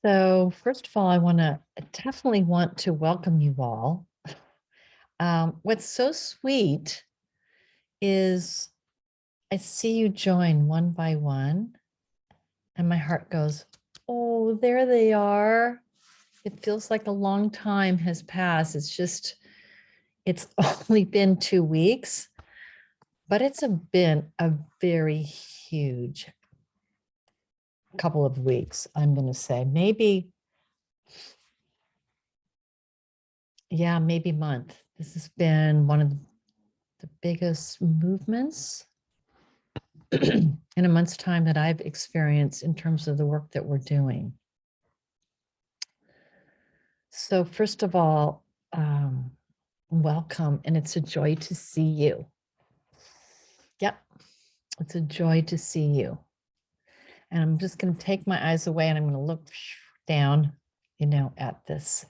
So first of all, I definitely want to welcome you all. What's so sweet is I see you join one by one, and my heart goes, oh, there they are. It feels like a long time has passed. It's only been 2 weeks, but been a very huge couple of weeks, I'm going to say. Maybe month. This has been one of the biggest movements in a month's time that I've experienced in terms of the work that we're doing. So first of all, welcome, and it's a joy to see you. Yep, it's a joy to see you. And I'm just going to take my eyes away and I'm going to look down, at this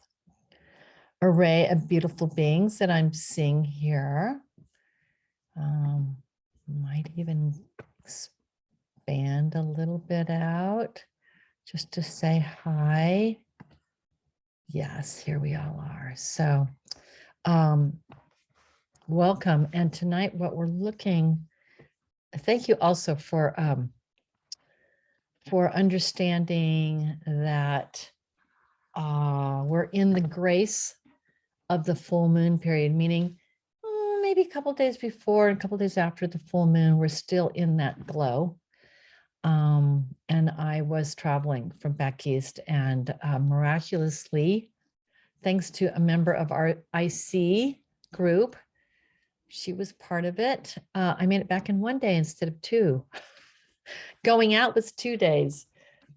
array of beautiful beings that I'm seeing here. Might even expand a little bit out just to say hi. Yes, here we all are. So welcome. And tonight what we're thank you also for understanding that we're in the grace of the full moon period, meaning maybe a couple days before and a couple days after the full moon, we're still in that glow. And I was traveling from back east, and miraculously, thanks to a member of our IC group, she was part of it. I made it back in 1 day instead of 2. Going out was 2 days.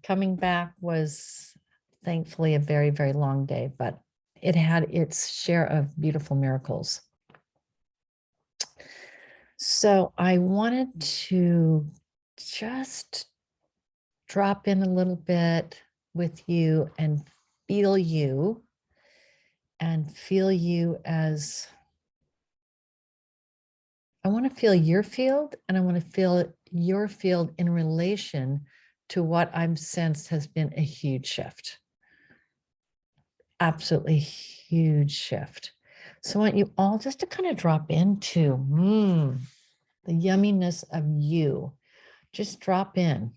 Coming back was thankfully a very, very long day, but it had its share of beautiful miracles. So I wanted to just drop in a little bit with you and feel you as I want to feel your field, and I want to feel your field in relation to what I'm sensed has been a huge shift. Absolutely huge shift. So I want you all just to kind of drop into the yumminess of you. Just drop in,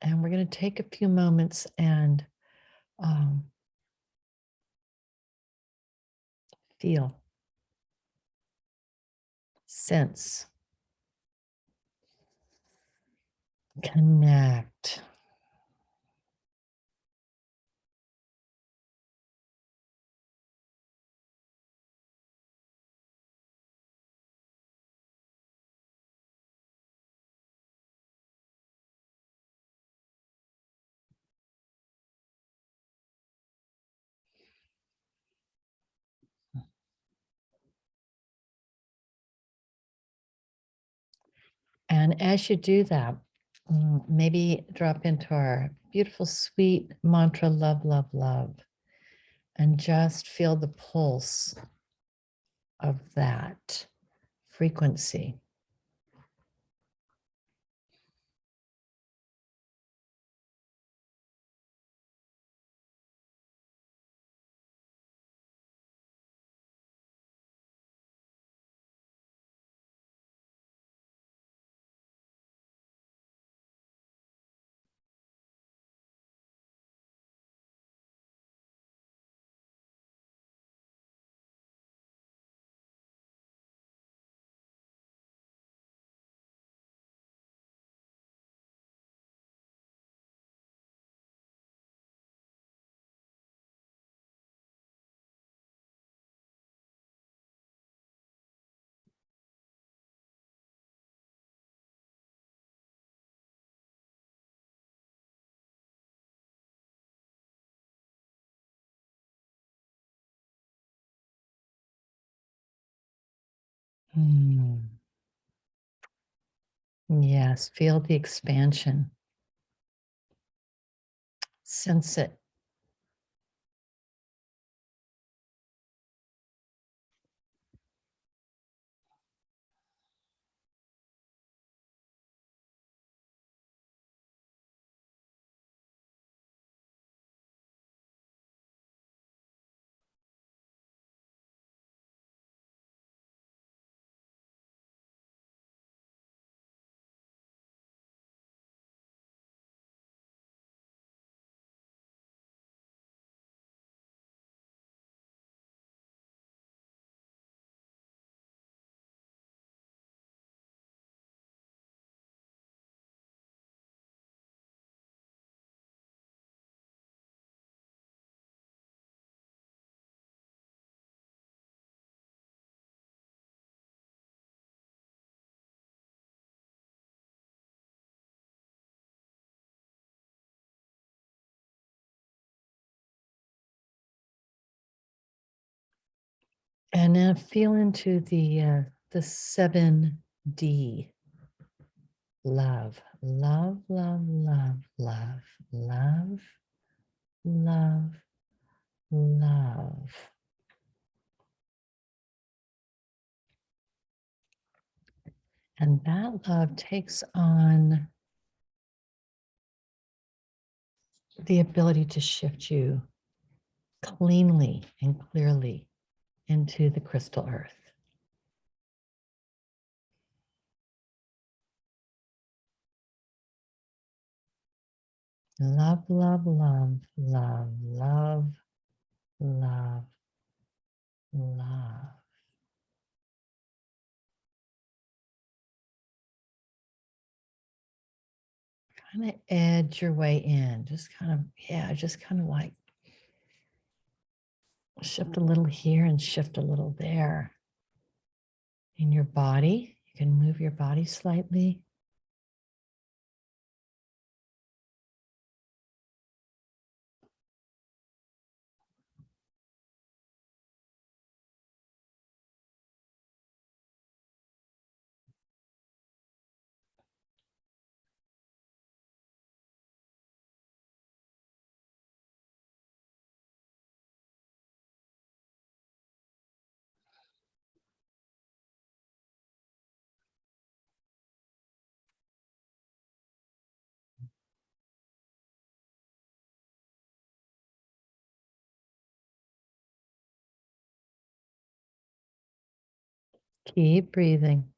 and we're going to take a few moments and feel, sense, connect. And as you do that, maybe drop into our beautiful, sweet mantra, love, love, love, and just feel the pulse of that frequency. Yes, feel the expansion. Sense it. And now feel into the 7D. Love, love, love, love, love, love, love, love. And that love takes on the ability to shift you cleanly and clearly into the crystal earth. Love, love, love, love, love, love, love. Kind of edge your way in. Just kind of, yeah, just kind of like shift a little here and shift a little there. In your body, you can move your body slightly. Keep breathing.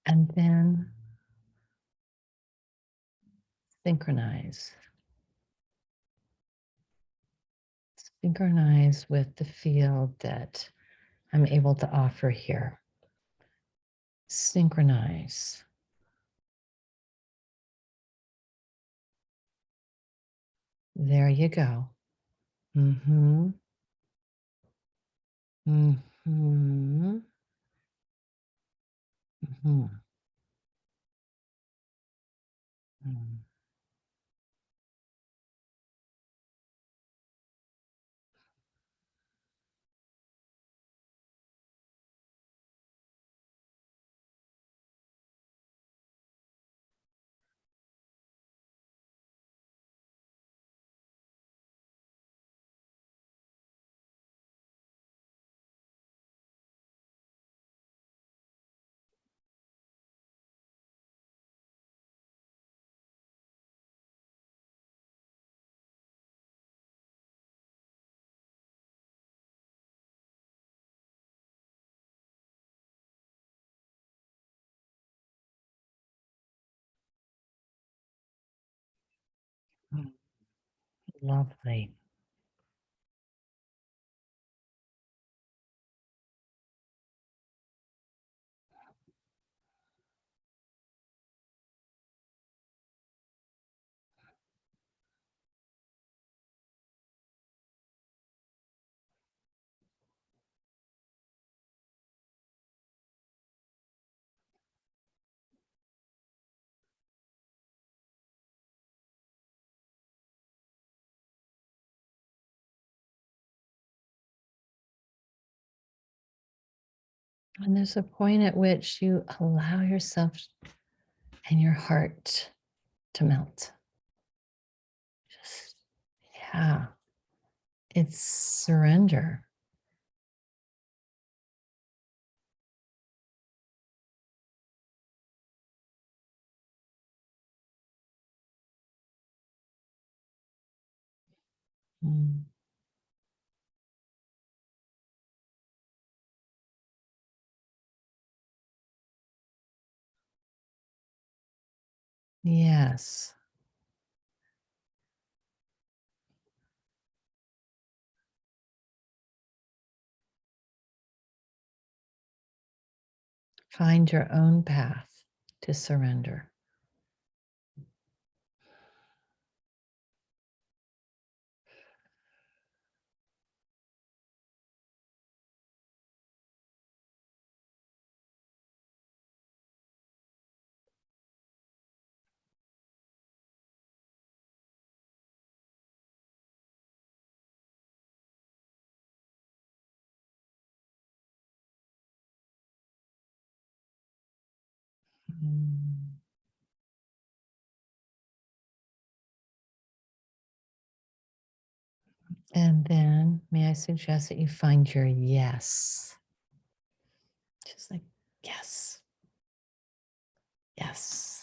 And then synchronize. Synchronize with the field that I'm able to offer here. Synchronize. There you go. Mm-hmm. Mm-hmm. Mm-hmm. Mm-hmm. Lovely. And there's a point at which you allow yourself and your heart to melt. Just, yeah, it's surrender. Mm. Yes. Find your own path to surrender. Mm. And then, may I suggest that you find your yes? Just like, yes, yes.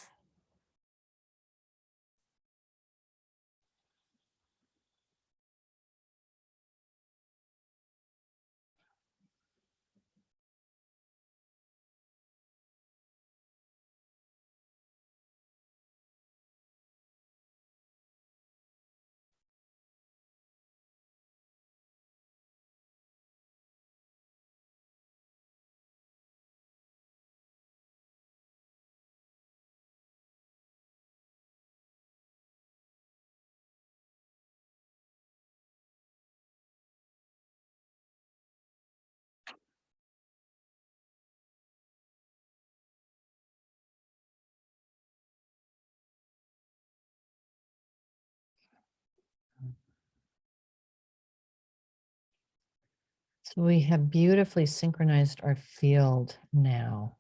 So we have beautifully synchronized our field now.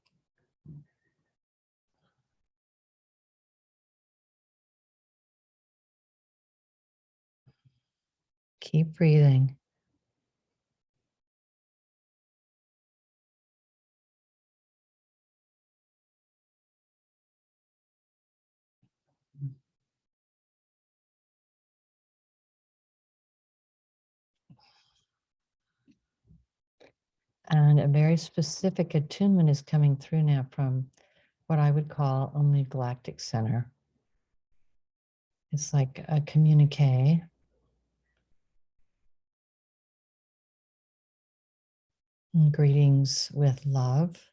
Keep breathing. And a very specific attunement is coming through now from what I would call only galactic center. It's like a communique. Greetings with love.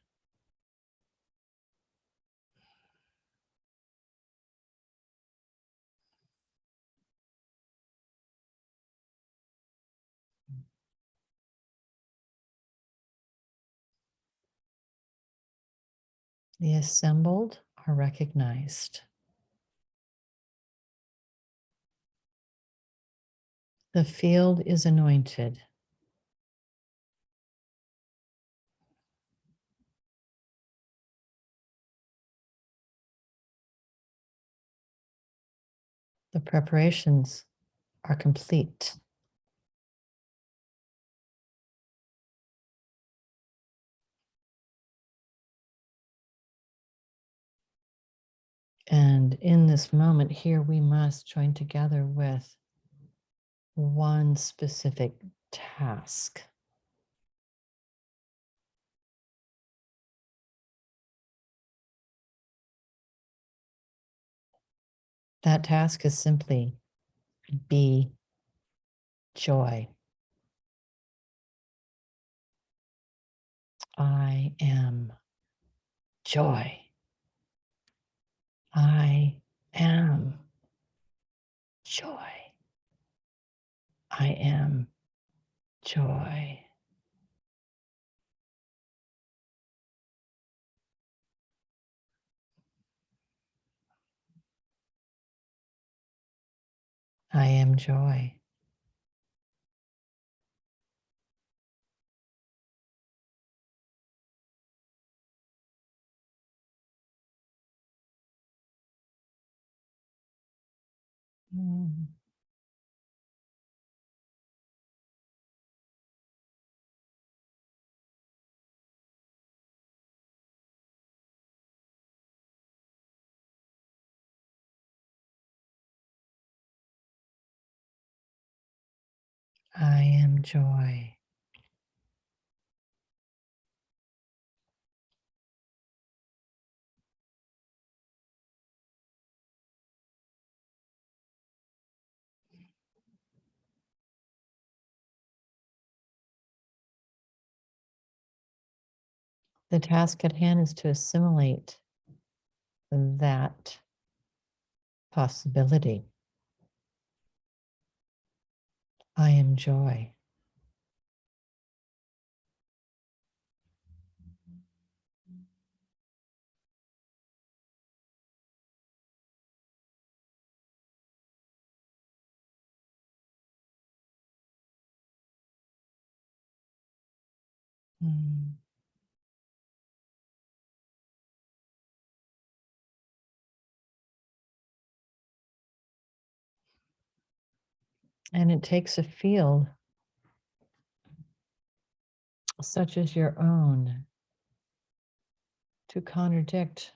The assembled are recognized. The field is anointed. The preparations are complete. And in this moment here, we must join together with one specific task. That task is simply be joy. I am joy. I am joy. I am joy. I am joy. Mm. I am joy. The task at hand is to assimilate that possibility. I am joy. Mm. And it takes a field such as your own to contradict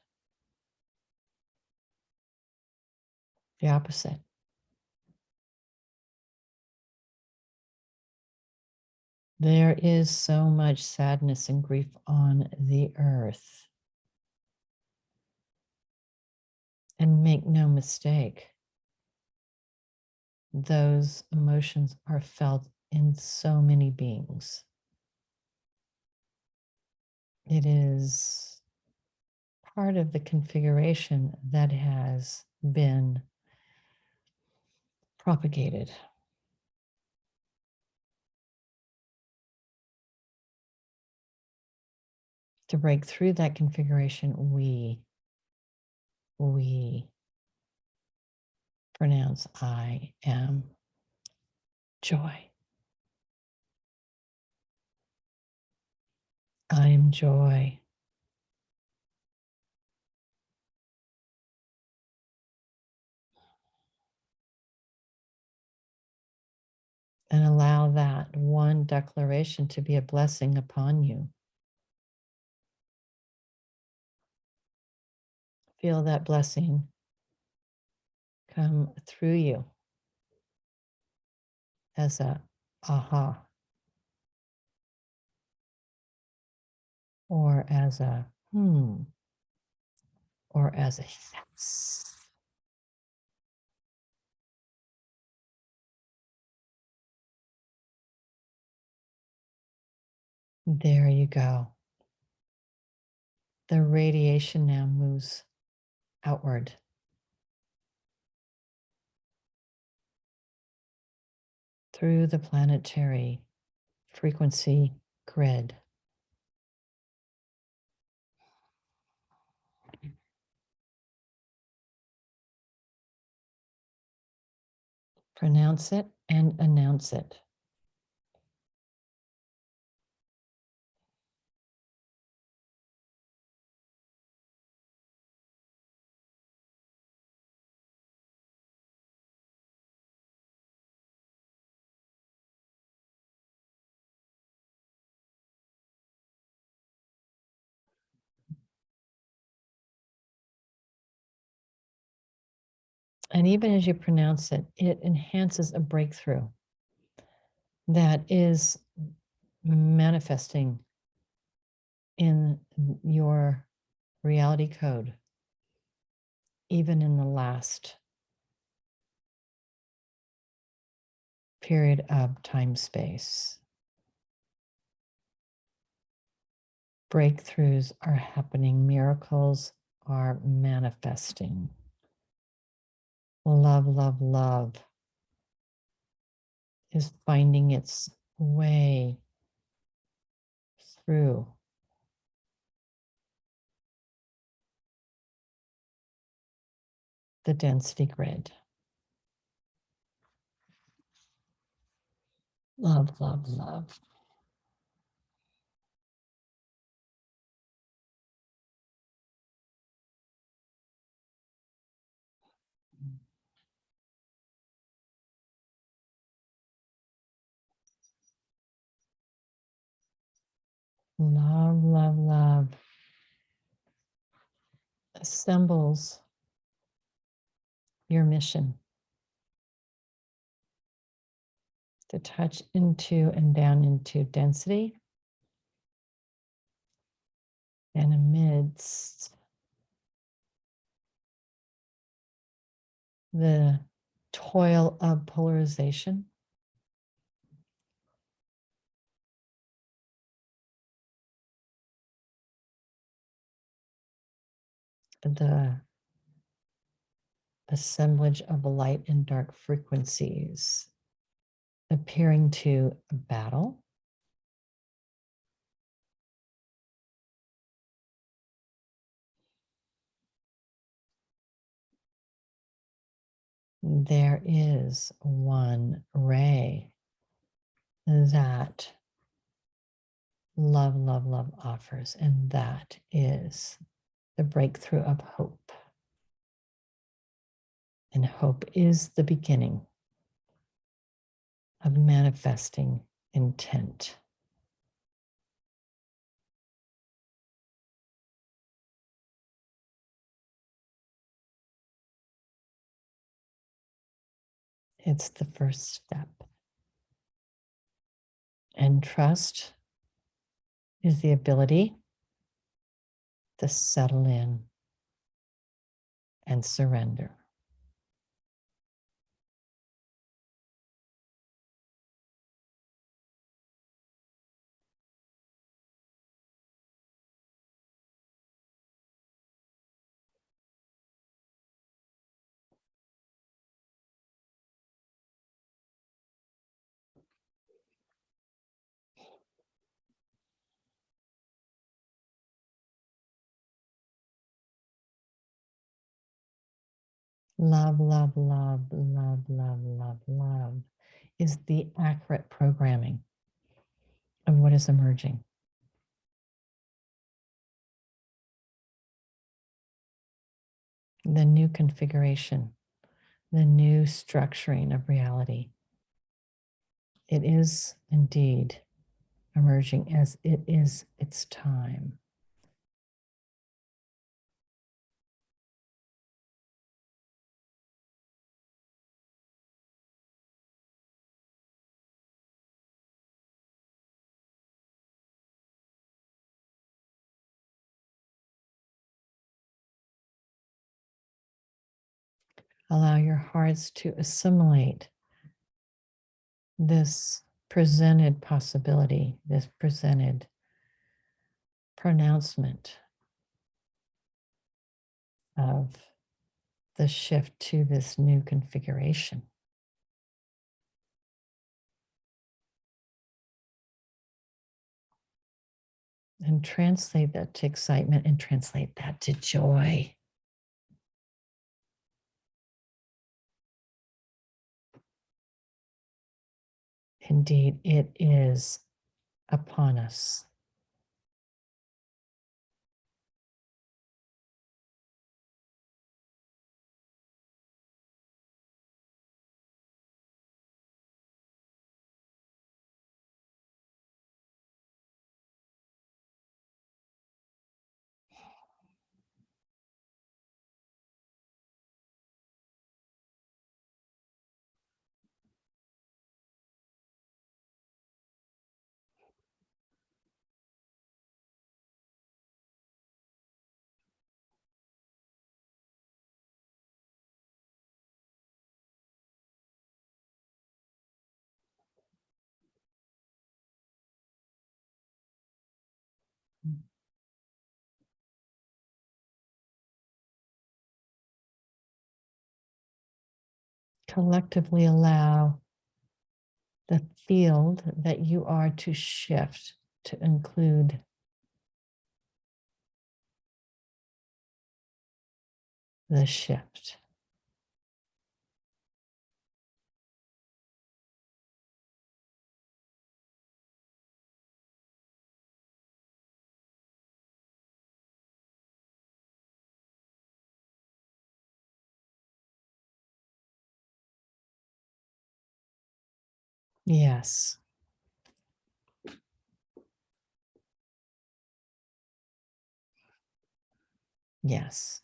the opposite. There is so much sadness and grief on the earth. And make no mistake, those emotions are felt in so many beings. It is part of the configuration that has been propagated. To break through that configuration, we pronounce I am joy. I am joy. And allow that one declaration to be a blessing upon you. Feel that blessing come through you as a aha, or as a or as a yes. There you go. The radiation now moves outward through the planetary frequency grid. Pronounce it and announce it. And even as you pronounce it, it enhances a breakthrough that is manifesting in your reality code, even in the last period of time space. Breakthroughs are happening, miracles are manifesting. Love, love, love is finding its way through the density grid. Love, love, love. Love, love, love assembles your mission to touch into and down into density and amidst the toil of polarization, the assemblage of light and dark frequencies appearing to battle. There is one ray that love, love, love offers, and that is the breakthrough of hope. And hope is the beginning of manifesting intent. It's the first step. And trust is the ability to settle in and surrender. Love, love, love, love, love, love, love is the accurate programming of what is emerging. The new configuration, the new structuring of reality. It is indeed emerging as it is its time. Allow your hearts to assimilate this presented possibility, this presented pronouncement of the shift to this new configuration. And translate that to excitement and translate that to joy. Indeed, it is upon us. collectively allow the field that you are to shift to include the shift. Yes. Yes.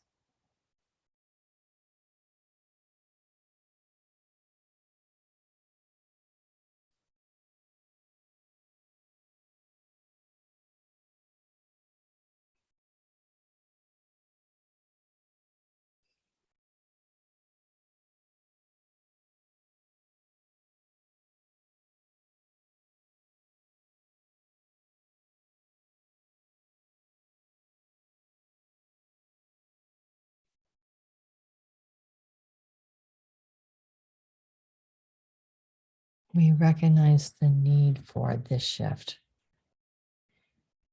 We recognize the need for this shift.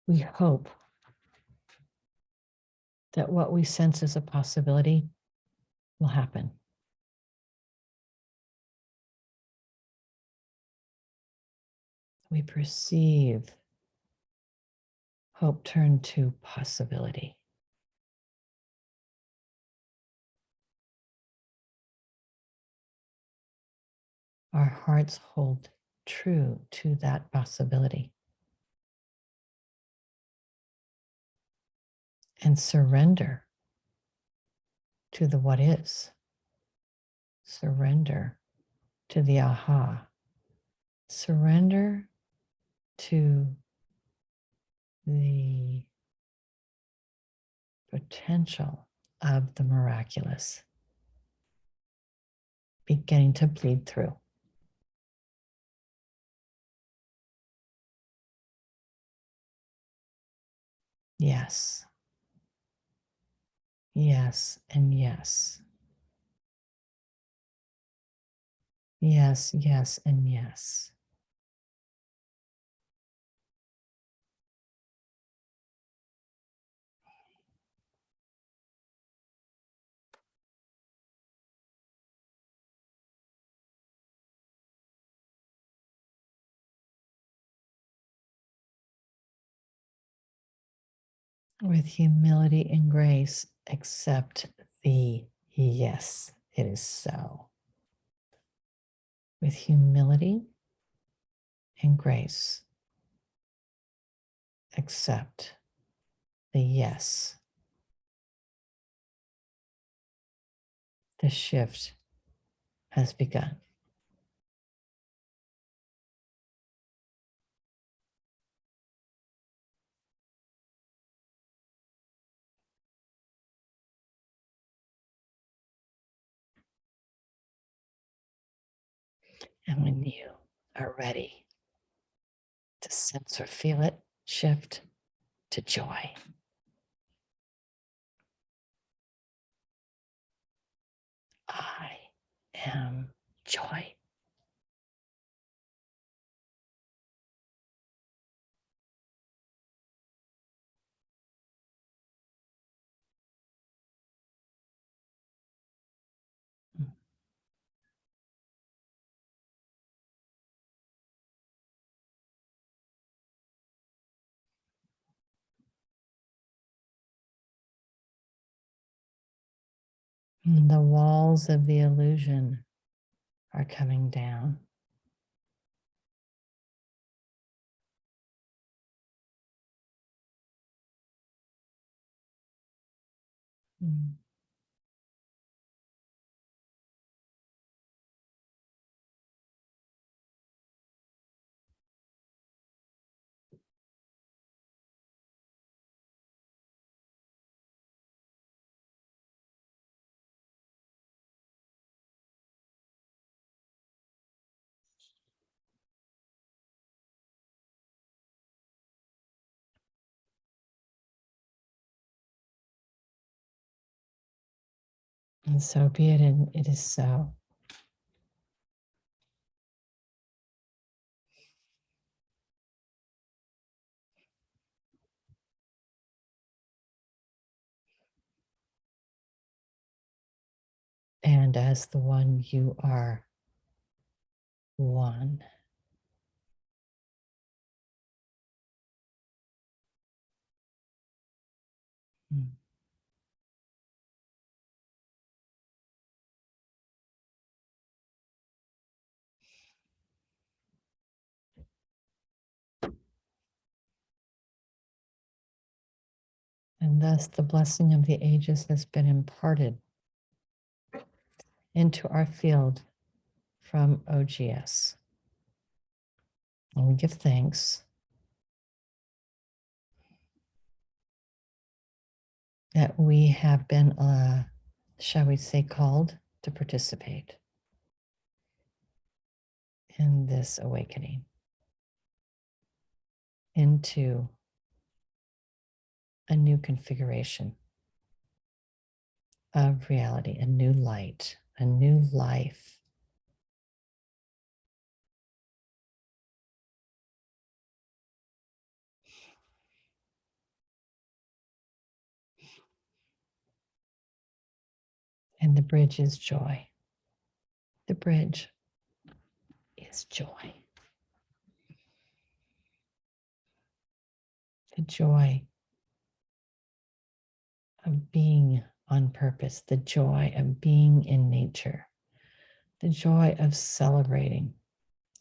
We hope that what we sense as a possibility will happen. We perceive hope turn to possibility. Our hearts hold true to that possibility and surrender to the what is. Surrender to the aha. Surrender to the potential of the miraculous beginning to bleed through. Yes. Yes, and yes. Yes, yes, and yes. With humility and grace, accept the yes, it is so. With humility and grace, accept the yes. The shift has begun. And when you are ready to sense or feel it, shift to joy. I am joy. The walls of the illusion are coming down. Mm. And so be it, and it is so. And as the one, you are one. And thus the blessing of the ages has been imparted into our field from OGS. And we give thanks that we have been, shall we say, called to participate in this awakening into a new configuration of reality, a new light, a new life. And the bridge is joy. The bridge is joy. The joy of being on purpose, the joy of being in nature, the joy of celebrating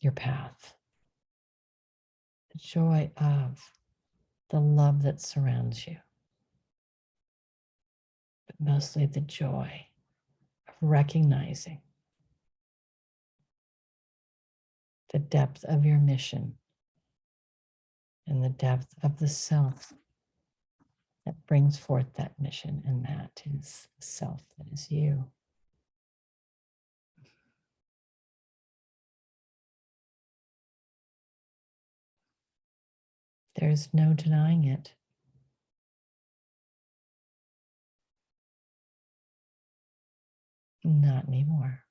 your path, the joy of the love that surrounds you, but mostly the joy of recognizing the depth of your mission and the depth of the self that brings forth that mission, and that is the self that is you. There's no denying it. Not anymore.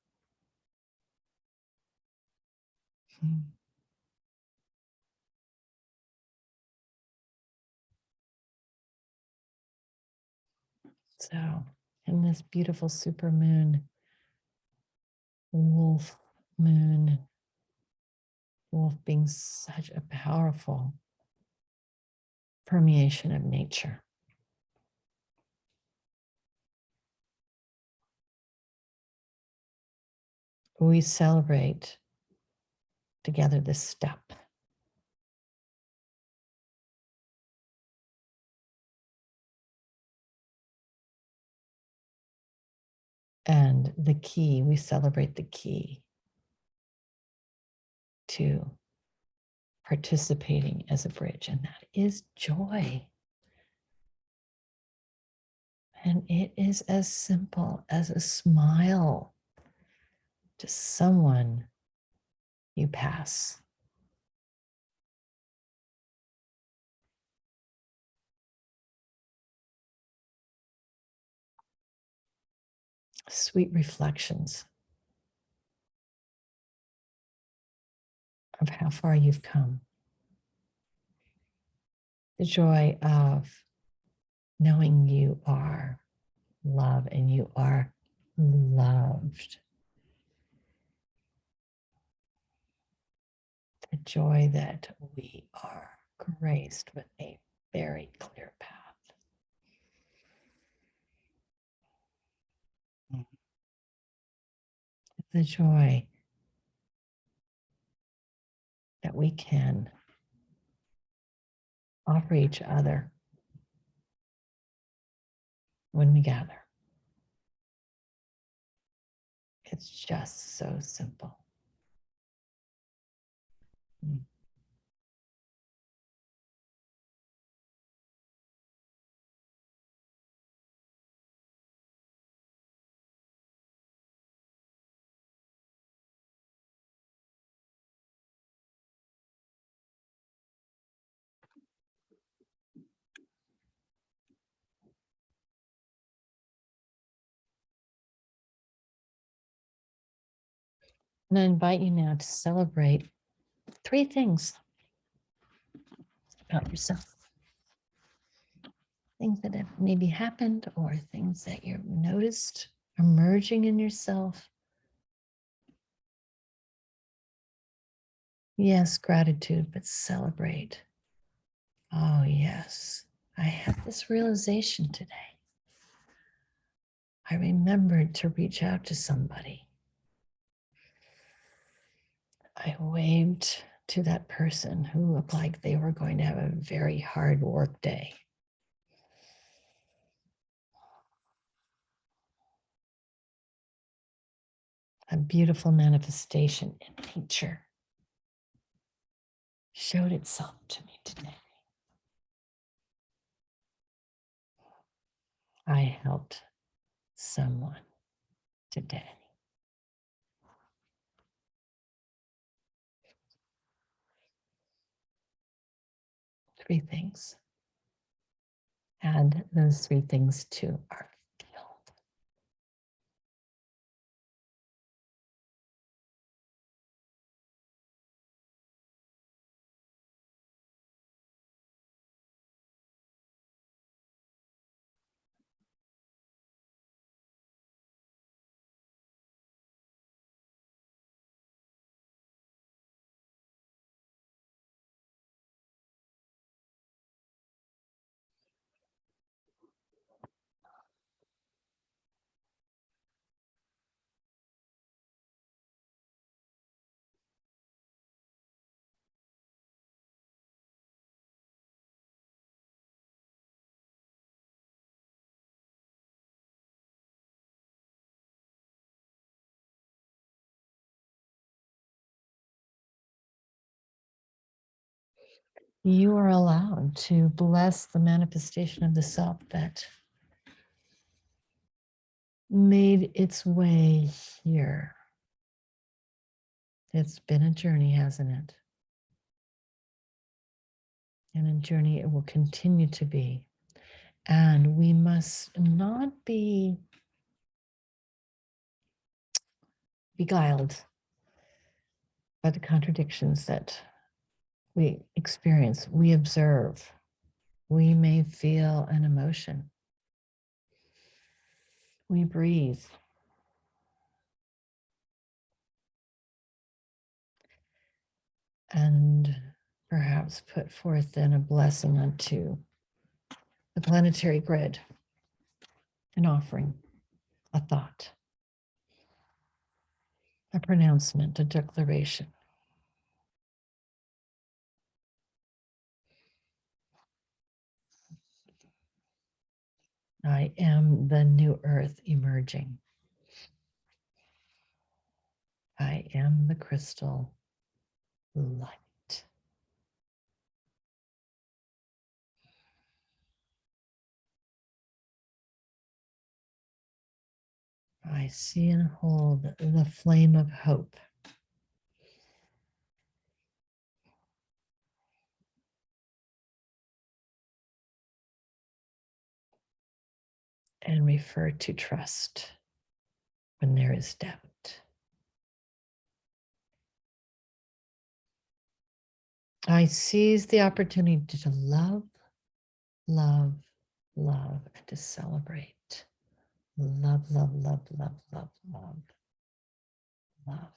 So, in this beautiful supermoon, wolf moon, wolf being such a powerful permeation of nature, we celebrate together this step. And the key, we celebrate the key to participating as a bridge, and that is joy. And it is as simple as a smile to someone you pass. Sweet reflections of how far you've come. The joy of knowing you are love and you are loved. The joy that we are graced with a very clear path. The joy that we can offer each other when we gather. It's just so simple. And I invite you now to celebrate 3 things about yourself. Things that have maybe happened or things that you've noticed emerging in yourself. Yes, gratitude, but celebrate. Oh, yes. I had this realization today. I remembered to reach out to somebody. I waved to that person who looked like they were going to have a very hard work day. A beautiful manifestation in nature showed itself to me today. I helped someone today. Three things. Add those three things to our field. You are allowed to bless the manifestation of the self that made its way here. It's been a journey, hasn't it? And a journey it will continue to be. And we must not be beguiled by the contradictions that we experience, we observe. We may feel an emotion. We breathe. And perhaps put forth then a blessing unto the planetary grid, an offering, a thought, a pronouncement, a declaration. I am the new earth emerging. I am the crystal light. I see and hold the flame of hope. And refer to trust when there is doubt. I seize the opportunity to love, love, love, and to celebrate. Love, love, love, love, love, love, love.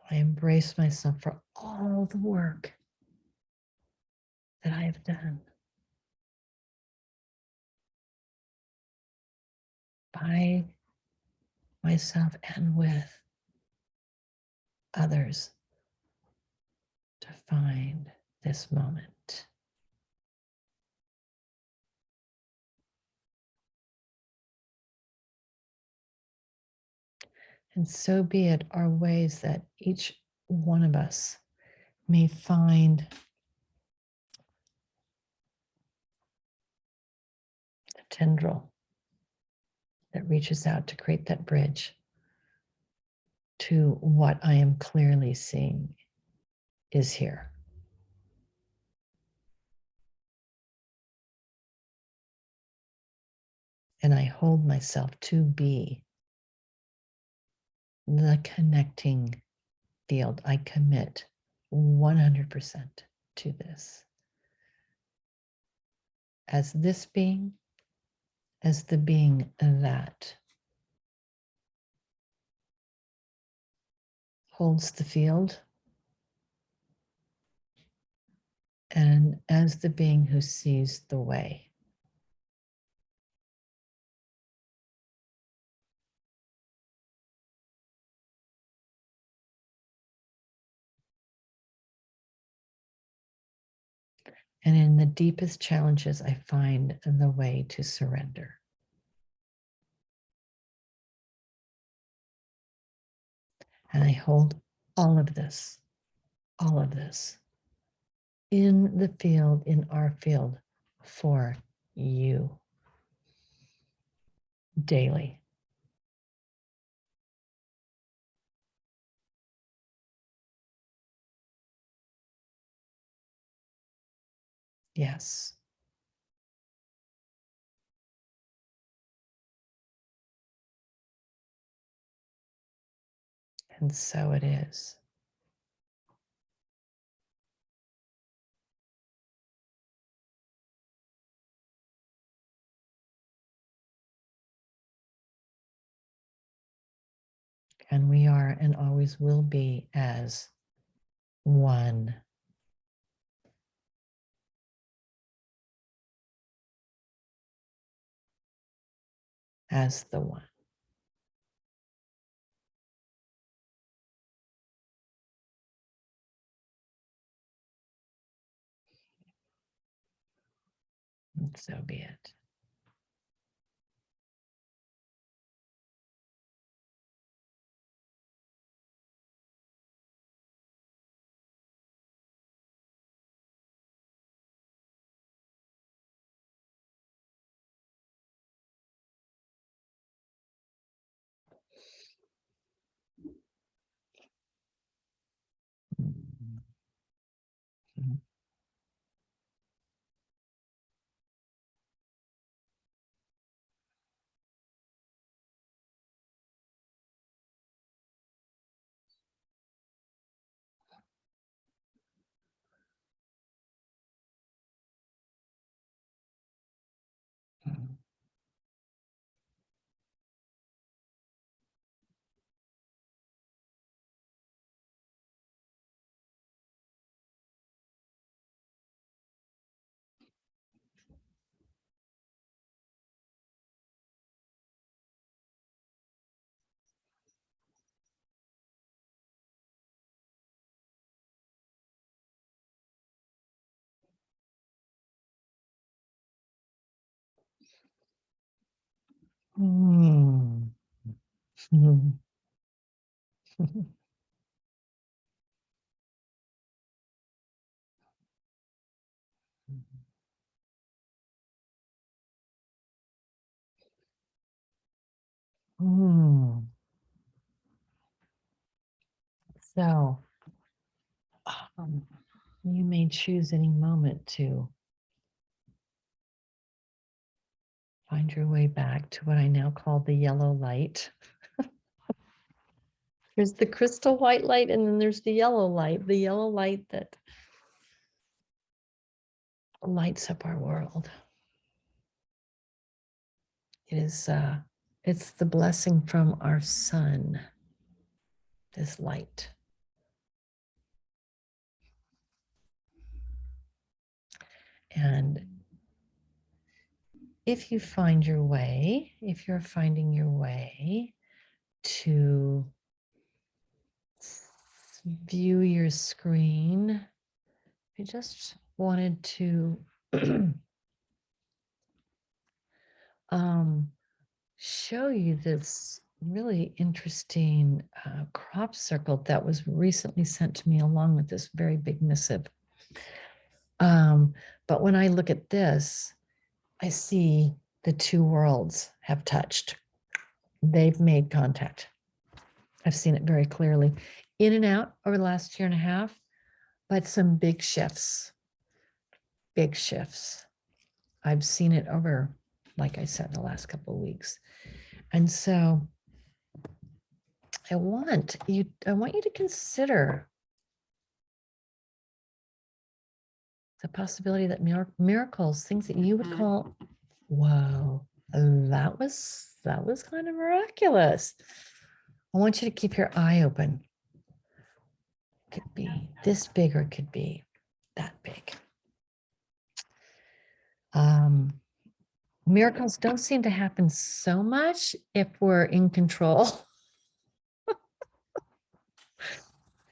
I embrace myself for all the work that I have done by myself and with others to find this moment. And so be it, are ways that each one of us may find a tendril that reaches out to create that bridge to what I am clearly seeing is here. And I hold myself to be the connecting field. I commit 100% to this. as this being, as the being that holds the field, and as the being who sees the way. And in the deepest challenges, I find the way to surrender. And I hold all of this in the field, in our field, for you daily. Yes. And so it is. And we are and always will be as one. As the one. And so be it. Mm. Mm. So um, you may choose any moment to find your way back to what I now call the yellow light. There's the crystal white light, and then there's the yellow light that lights up our world. It's the blessing from our sun, this light. And if you find your way, if you're finding your way to view your screen, I just wanted to show you this really interesting crop circle that was recently sent to me along with this very big missive. But when I look at this, I see the two worlds have touched. They've made contact. I've seen it very clearly in and out over the last year and a half, but some big shifts, big shifts. I've seen it over, like I said, the last couple of weeks. And so I want you to consider the possibility that miracles, things that you would call, whoa, that was kind of miraculous. I want you to keep your eye open. Could be this big or it could be that big. Miracles don't seem to happen so much if we're in control.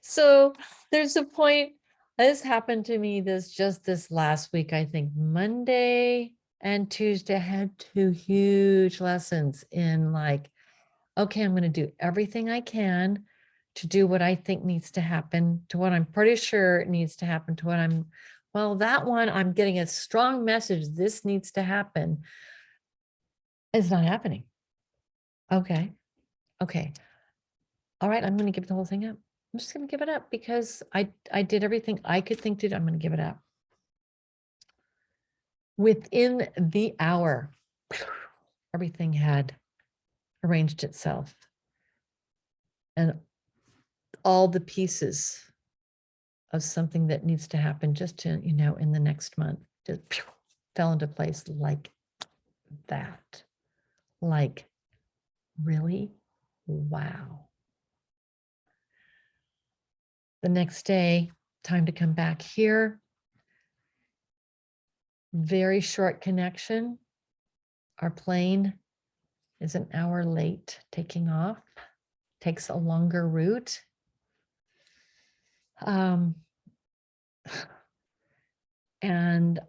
So there's a point, this happened to me this last week, I think Monday and Tuesday. I had 2 huge lessons in like, okay, I'm going to do everything I can to do what I think needs to happen, to what I'm pretty sure needs to happen, to what well, that one, I'm getting a strong message, this needs to happen. It's not happening. Okay. All right, I'm going to give the whole thing up. I'm just going to give it up because I did everything I could think to do. I'm going to give it up. Within the hour, everything had arranged itself. And all the pieces of something that needs to happen just to, in the next month, just fell into place like that. Like, really? Wow. The next day, time to come back here. Very short connection. Our plane is an hour late taking off, takes a longer route. And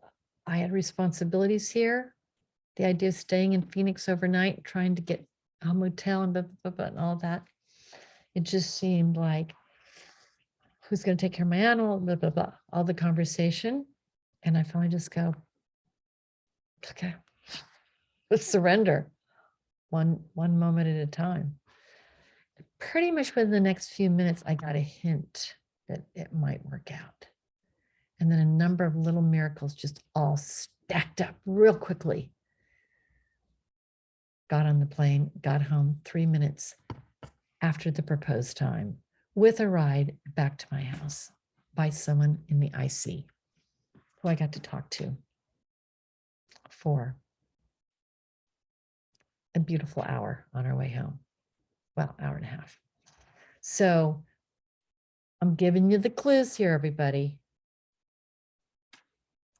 I had responsibilities here. The idea of staying in Phoenix overnight, trying to get a motel and blah, blah, blah, and all that. It just seemed like, who's going to take care of my animal, blah, blah, blah, all the conversation. And I finally just go, okay, let's surrender one moment at a time. Pretty much within the next few minutes, I got a hint that it might work out. And then a number of little miracles just all stacked up real quickly. Got on the plane, got home 3 minutes after the proposed time with a ride back to my house by someone in the IC who I got to talk to for a beautiful hour on our way home. Well, hour and a half. So I'm giving you the clues here, everybody.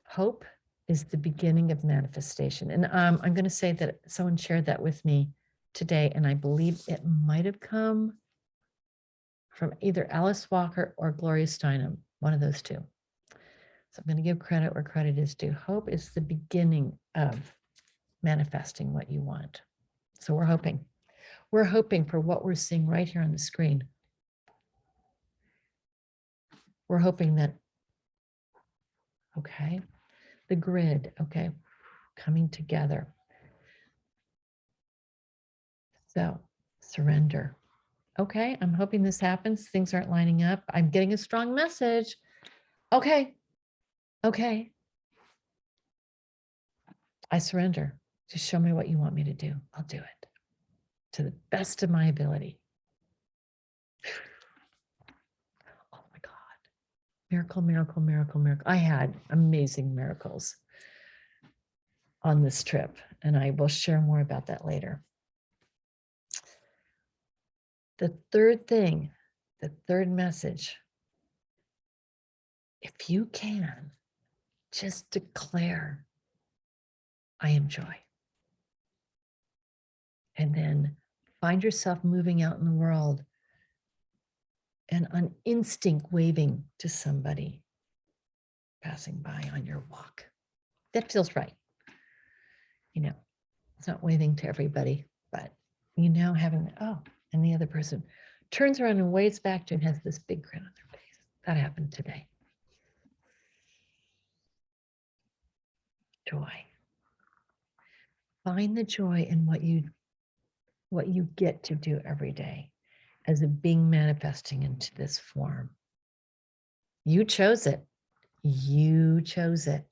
Hope is the beginning of manifestation. And I'm going to say that someone shared that with me today, and I believe it might have come from either Alice Walker or Gloria Steinem, one of those two. So I'm going to give credit where credit is due. Hope is the beginning of manifesting what you want. So we're hoping. We're hoping for what we're seeing right here on the screen. We're hoping that, okay, the grid, okay, coming together. So surrender. Okay, I'm hoping this happens. Things aren't lining up. I'm getting a strong message. Okay. I surrender. Just show me what you want me to do. I'll do it to the best of my ability. Oh my God. Miracle, miracle, miracle, miracle. I had amazing miracles on this trip, and I will share more about that later. The third thing, the third message, if you can, just declare, I am joy. And then find yourself moving out in the world and on instinct waving to somebody passing by on your walk. That feels right. It's not waving to everybody, but having, oh, and the other person turns around and waves back to you and has this big grin on their face. That happened today. Joy. Find the joy in what you get to do every day as a being manifesting into this form. You chose it. You chose it.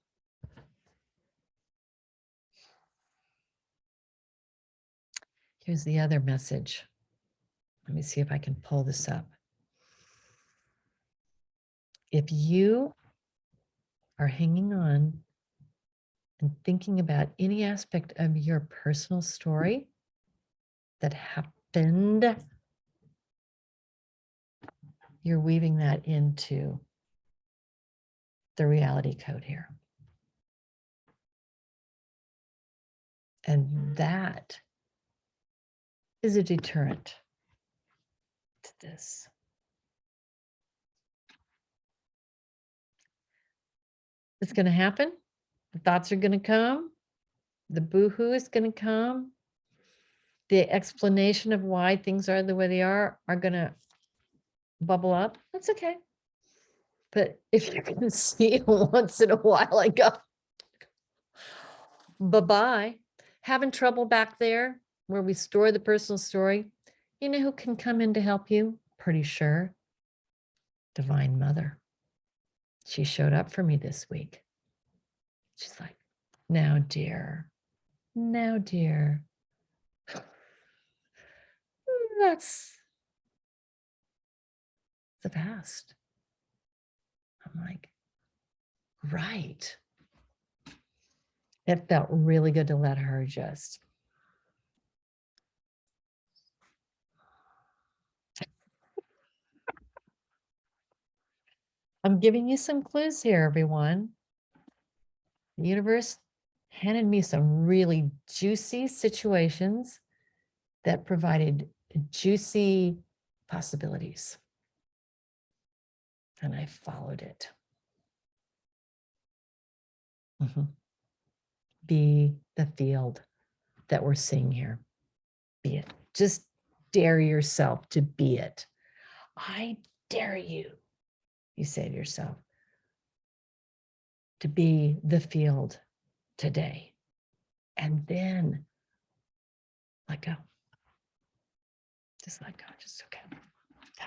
Here's the other message. Let me see if I can pull this up. If you are hanging on and thinking about any aspect of your personal story that happened, you're weaving that into the reality code here. And that is a deterrent to this. It's going to happen. The thoughts are going to come. The boohoo is going to come. The explanation of why things are the way they are going to bubble up. That's okay. But if you can see once in a while, I go, bye-bye. Having trouble back there where we store the personal story, you know who can come in to help you? Pretty sure. Divine Mother. She showed up for me this week. She's like, now, dear, that's the past. I'm like, right. It felt really good to let her just. I'm giving you some clues here, everyone. The universe handed me some really juicy situations that provided juicy possibilities. And I followed it. Be the field that we're seeing here. Be it. Just dare yourself to be it. I dare you, you say to yourself, to be the field today. And then let go. Just let go. Just okay. Yeah.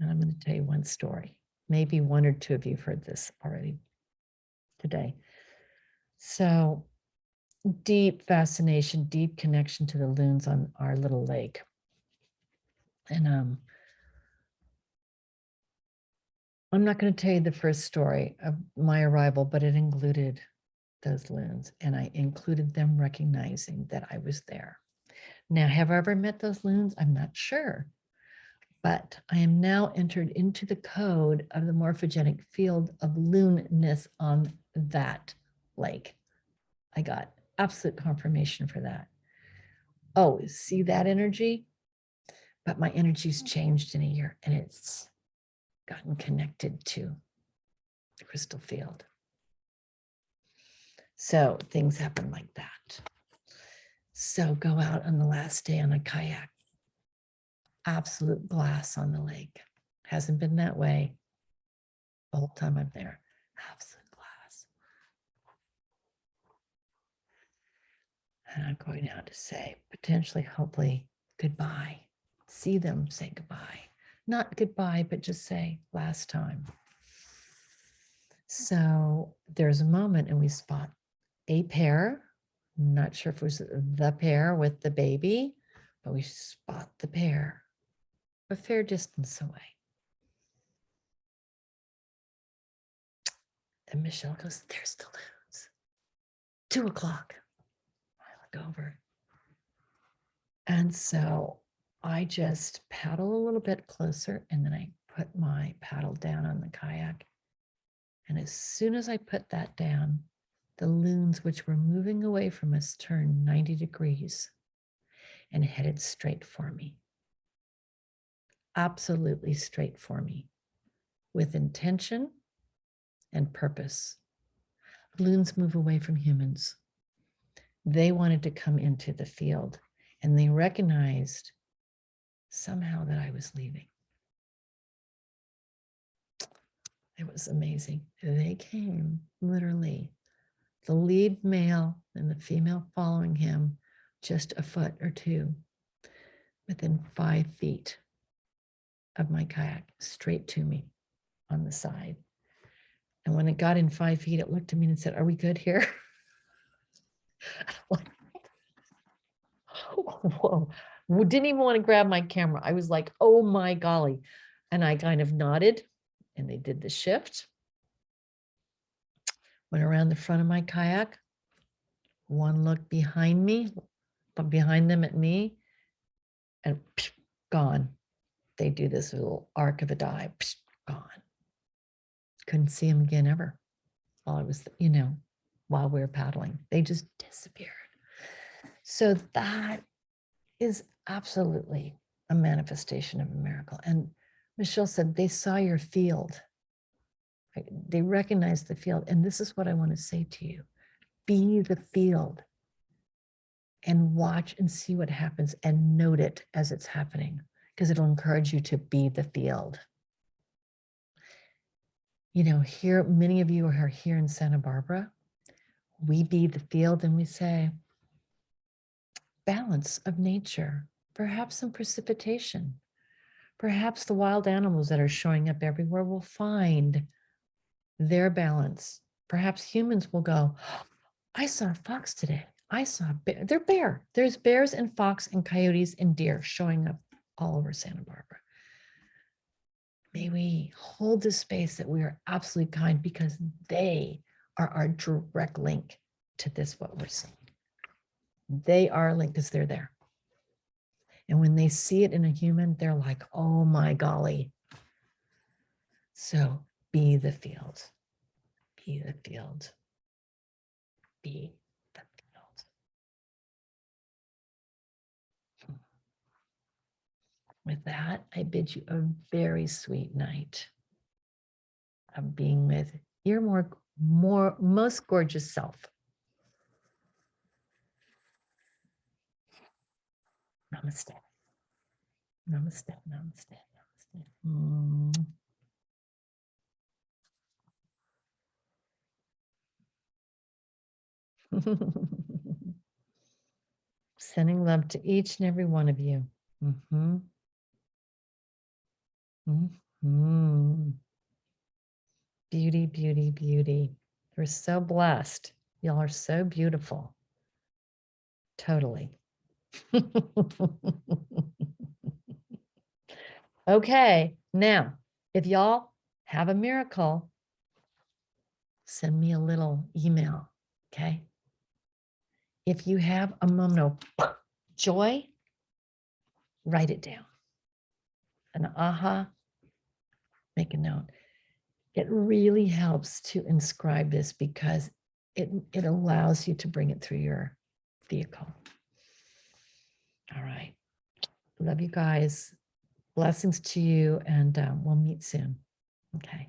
And I'm going to tell you one story. Maybe one or two of you have heard this already today. So deep fascination, deep connection to the loons on our little lake. And I'm not going to tell you the first story of my arrival, but it included those loons, and I included them recognizing that I was there. Now, have I ever met those loons? I'm not sure, but I am now entered into the code of the morphogenic field of loonness on that lake. I got absolute confirmation for that. Oh, see that energy? But my energy's changed in a year, and it's gotten connected to the crystal field. So things happen like that. So go out on the last day on a kayak. Absolute glass on the lake. Hasn't been that way the whole time I'm there. Absolute glass. And I'm going out to say, potentially, hopefully, goodbye. See them, say goodbye. Not goodbye, but just say last time. So there's a moment and we spot a pair. Not sure if it was the pair with the baby, but we spot the pair a fair distance away. And Michelle goes, there's the loons. 2 o'clock. I look over. And so I just paddle a little bit closer and then I put my paddle down on the kayak. And as soon as I put that down, the loons, which were moving away from us, turned 90 degrees and headed straight for me. Absolutely straight for me, with intention and purpose. Loons move away from humans. They wanted to come into the field, and they recognized somehow that I was leaving. It was amazing. They came, literally, the lead male and the female following him, just a foot or two, within 5 feet of my kayak, straight to me on the side. And when it got in 5 feet, it looked at me and said, are we good here? whoa, didn't even want to grab my camera. I was like, oh my golly. And I kind of nodded and they did the shift. Went around the front of my kayak. One look behind me, but behind them at me, and gone. They do this little arc of a dive, gone. Couldn't see them again ever. While I was, while we were paddling, they just disappeared. So that is absolutely a manifestation of a miracle. And Michelle said they saw your field. Right? They recognized the field. And this is what I want to say to you. Be the field and watch and see what happens and note it as it's happening, because it'll encourage you to be the field. Here, many of you are here in Santa Barbara. We be the field and we say, balance of nature, perhaps some precipitation. Perhaps the wild animals that are showing up everywhere will find their balance. Perhaps humans will go, I saw a fox today. I saw a bear. They're bear. There's bears and fox and coyotes and deer showing up all over Santa Barbara. May we hold the space that we are absolutely kind, because they are our direct link to this, what we're seeing. They are linked because they're there. And when they see it in a human, they're like, oh my golly. So be the field. Be the field. Be the field. With that, I bid you a very sweet night of being with your most gorgeous self. Namaste. Namaste. Namaste. Namaste. Sending love to each and every one of you. Mm-hmm. Mm-hmm. Beauty, beauty, beauty. We're so blessed. Y'all are so beautiful. Totally. Okay, now, if y'all have a miracle, send me a little email, okay? If you have a moment of joy, write it down. An aha, make a note. It really helps to inscribe this, because it allows you to bring it through your vehicle. All right. Love you guys. Blessings to you, and we'll meet soon. Okay.